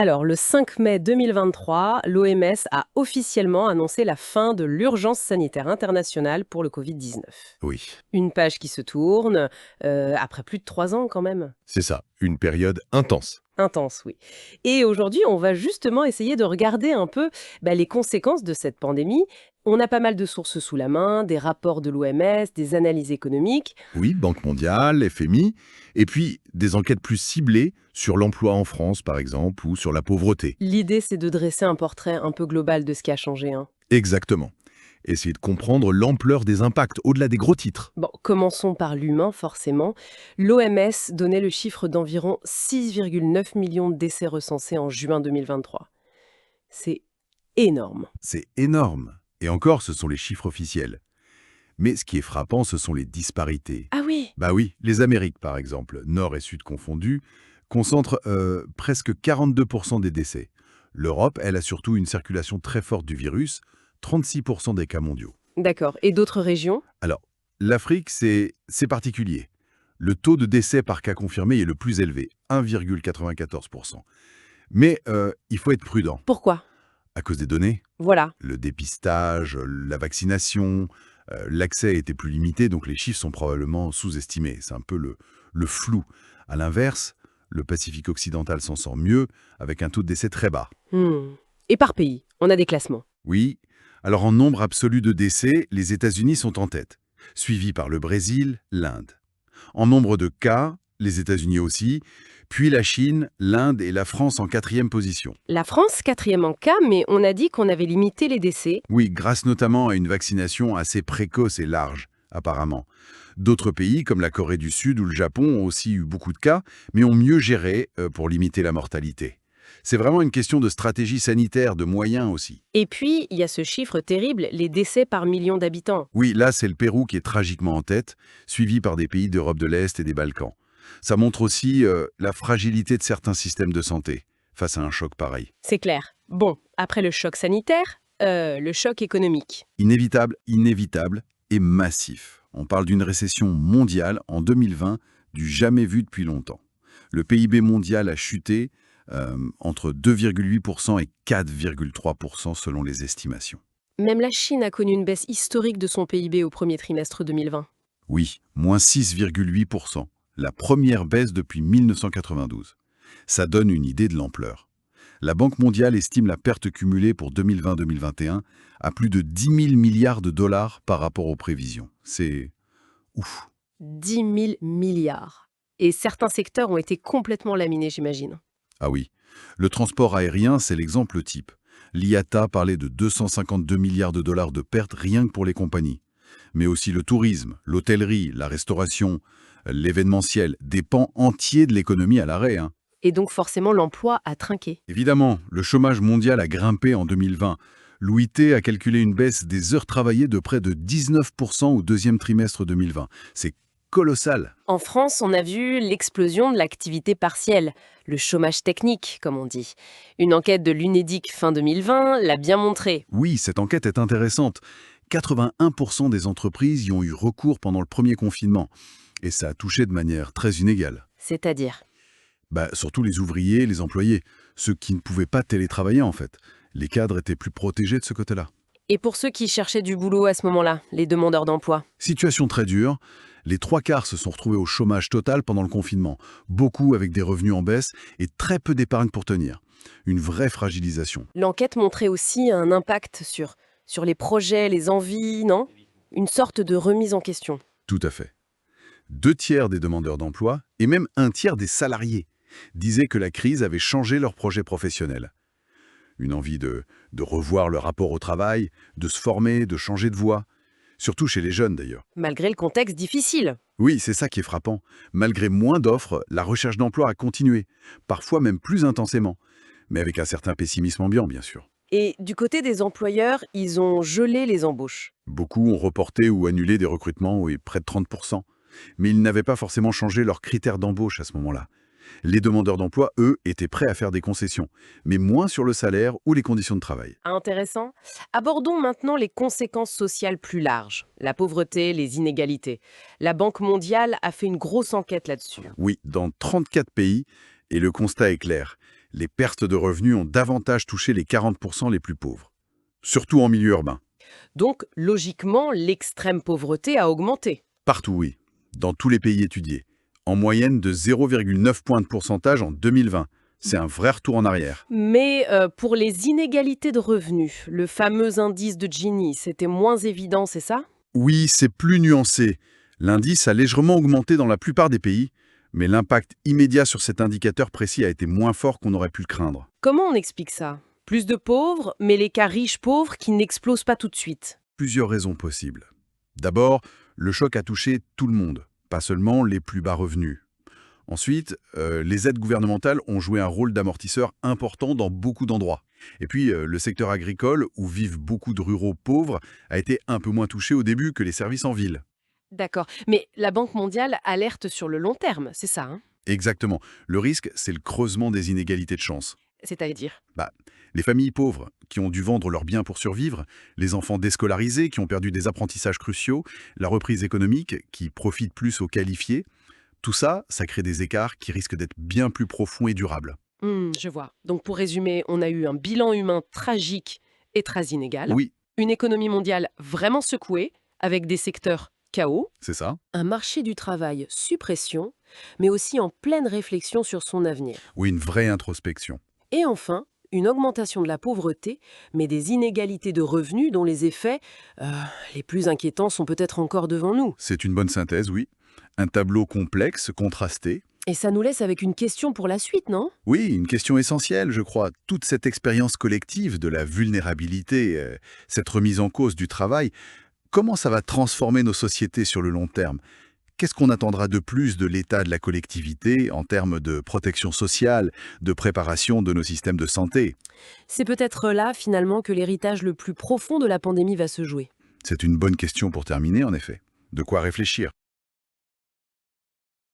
Alors, le 5 mai 2023, l'OMS a officiellement annoncé la fin de l'urgence sanitaire internationale pour le Covid-19. Oui, Une page qui se tourne, après plus de 3 ans quand même. c'est ça, une période intense. Intense, oui. Et aujourd'hui, on va justement essayer de regarder un peu les conséquences de cette pandémie. On a pas mal de sources sous la main, des rapports de l'OMS, des analyses économiques. Oui, Banque mondiale, FMI, et puis des enquêtes plus ciblées sur l'emploi en France, par exemple, ou sur la pauvreté. L'idée, c'est de dresser un portrait un peu global de ce qui a changé, hein. Exactement. Essayer de comprendre l'ampleur des impacts au-delà des gros titres. Bon, commençons par l'humain, forcément. L'OMS donnait le chiffre d'environ 6,9 millions de décès recensés en juin 2023. C'est énorme. C'est énorme. Et encore, ce sont les chiffres officiels. Mais ce qui est frappant, ce sont les disparités. Ah oui. Bah oui, les Amériques, par exemple, nord et sud confondus, concentrent presque 42% des décès. L'Europe, elle, a surtout une circulation très forte du virus, 36% des cas mondiaux. D'accord. Et d'autres régions? Alors, l'Afrique, c'est particulier. Le taux de décès par cas confirmé est le plus élevé, 1,94%. Mais il faut être prudent, Pourquoi? à cause des données. Voilà. Le dépistage, la vaccination, l'accès était plus limité, donc les chiffres sont probablement sous-estimés. C'est un peu le flou. À l'inverse, le Pacifique occidental s'en sort mieux, avec un taux de décès très bas. Et par pays, on a des classements. Oui, alors en nombre absolu de décès, les États-Unis sont en tête, suivis par le Brésil, l'Inde. En nombre de cas, les États-Unis aussi, puis la Chine, l'Inde et la France en quatrième position. La France, quatrième en cas, mais on a dit qu'on avait limité les décès. Oui, grâce notamment à une vaccination assez précoce et large, apparemment. D'autres pays, comme la Corée du Sud ou le Japon, ont aussi eu beaucoup de cas, mais ont mieux géré pour limiter la mortalité. C'est vraiment une question de stratégie sanitaire, de moyens aussi. Et puis, il y a ce chiffre terrible, les décès par million d'habitants. Oui, là, c'est le Pérou qui est tragiquement en tête, suivi par des pays d'Europe de l'Est et des Balkans. Ça montre aussi la fragilité de certains systèmes de santé face à un choc pareil. C'est clair. Bon, après le choc sanitaire, le choc économique. Inévitable, inévitable et massif. On parle d'une récession mondiale en 2020 du jamais vu depuis longtemps. Le PIB mondial a chuté entre 2,8% et 4,3% selon les estimations. Même la Chine a connu une baisse historique de son PIB au premier trimestre 2020. Oui, moins 6,8%, la première baisse depuis 1992. Ça donne une idée de l'ampleur. La Banque mondiale estime la perte cumulée pour 2020-2021 à plus de 10 000 milliards de dollars par rapport aux prévisions. C'est ouf. 10 000 milliards. Et certains secteurs ont été complètement laminés, j'imagine. Ah oui, le transport aérien, c'est l'exemple type. L'IATA parlait de 252 milliards de dollars de pertes rien que pour les compagnies. Mais aussi le tourisme, l'hôtellerie, la restauration, l'événementiel, des pans entiers de l'économie à l'arrêt. Et donc forcément, l'emploi a trinqué. Évidemment, le chômage mondial a grimpé en 2020. L'OIT a calculé une baisse des heures travaillées de près de 19% au deuxième trimestre 2020. C'est colossal. En France, on a vu l'explosion de l'activité partielle, le chômage technique, comme on dit. Une enquête de l'UNEDIC fin 2020 l'a bien montré. Oui, cette enquête est intéressante. 81% des entreprises y ont eu recours pendant le premier confinement. Et ça a touché de manière très inégale. C'est-à-dire? Surtout les ouvriers, les employés, ceux qui ne pouvaient pas télétravailler en fait. Les cadres étaient plus protégés de ce côté-là. Et pour ceux qui cherchaient du boulot à ce moment-là, les demandeurs d'emploi? Situation très dure. Les 3/4 se sont retrouvés au chômage total pendant le confinement. Beaucoup avec des revenus en baisse et très peu d'épargne pour tenir. Une vraie fragilisation. L'enquête montrait aussi un impact sur les projets, les envies, non? Une sorte de remise en question. Tout à fait. 2/3 des demandeurs d'emploi et même 1/3 des salariés disaient que la crise avait changé leur projet professionnel. Une envie de revoir leur rapport au travail, de se former, de changer de voie. Surtout chez les jeunes d'ailleurs. Malgré le contexte difficile. Oui, c'est ça qui est frappant. Malgré moins d'offres, la recherche d'emploi a continué, parfois même plus intensément, mais avec un certain pessimisme ambiant bien sûr. Et du côté des employeurs, ils ont gelé les embauches. Beaucoup ont reporté ou annulé des recrutements, oui, près de 30%. Mais ils n'avaient pas forcément changé leurs critères d'embauche à ce moment-là. Les demandeurs d'emploi, eux, étaient prêts à faire des concessions, mais moins sur le salaire ou les conditions de travail. Intéressant. Abordons maintenant les conséquences sociales plus larges. La pauvreté, les inégalités. La Banque mondiale a fait une grosse enquête là-dessus. Oui, dans 34 pays, et le constat est clair. Les pertes de revenus ont davantage touché les 40% les plus pauvres, surtout en milieu urbain. Donc, logiquement, l'extrême pauvreté a augmenté. Partout, oui, dans tous les pays étudiés. En moyenne de 0,9 points de pourcentage en 2020. C'est un vrai retour en arrière. Mais pour les inégalités de revenus, le fameux indice de Gini, c'était moins évident, c'est ça? Oui, c'est plus nuancé. L'indice a légèrement augmenté dans la plupart des pays, mais l'impact immédiat sur cet indicateur précis a été moins fort qu'on aurait pu le craindre. Comment on explique ça? Plus de pauvres, mais les cas riches-pauvres qui n'explosent pas tout de suite. Plusieurs raisons possibles. D'abord, le choc a touché tout le monde, pas seulement les plus bas revenus. Ensuite, les aides gouvernementales ont joué un rôle d'amortisseur important dans beaucoup d'endroits. Et puis, le secteur agricole, où vivent beaucoup de ruraux pauvres, a été un peu moins touché au début que les services en ville. D'accord. Mais la Banque mondiale alerte sur le long terme, c'est ça, hein? Exactement. Le risque, c'est le creusement des inégalités de chance. C'est-à-dire? Les familles pauvres, qui ont dû vendre leurs biens pour survivre, les enfants déscolarisés, qui ont perdu des apprentissages cruciaux, la reprise économique, qui profite plus aux qualifiés, tout ça, ça crée des écarts qui risquent d'être bien plus profonds et durables. Je vois. Donc pour résumer, on a eu un bilan humain tragique et très inégal, Oui, une économie mondiale vraiment secouée, avec des secteurs chaos, c'est ça. un marché du travail sous pression, mais aussi en pleine réflexion sur son avenir. Oui, une vraie introspection. Et enfin, une augmentation de la pauvreté, mais des inégalités de revenus dont les effets les plus inquiétants sont peut-être encore devant nous. C'est une bonne synthèse, oui. Un tableau complexe, contrasté. Et ça nous laisse avec une question pour la suite, non? Oui, une question essentielle, je crois. Toute cette expérience collective de la vulnérabilité, cette remise en cause du travail, comment ça va transformer nos sociétés sur le long terme? Qu'est-ce qu'on attendra de plus de l'état de la collectivité en termes de protection sociale, de préparation de nos systèmes de santé? C'est peut-être là, finalement, que l'héritage le plus profond de la pandémie va se jouer. C'est une bonne question pour terminer, en effet. De quoi réfléchir.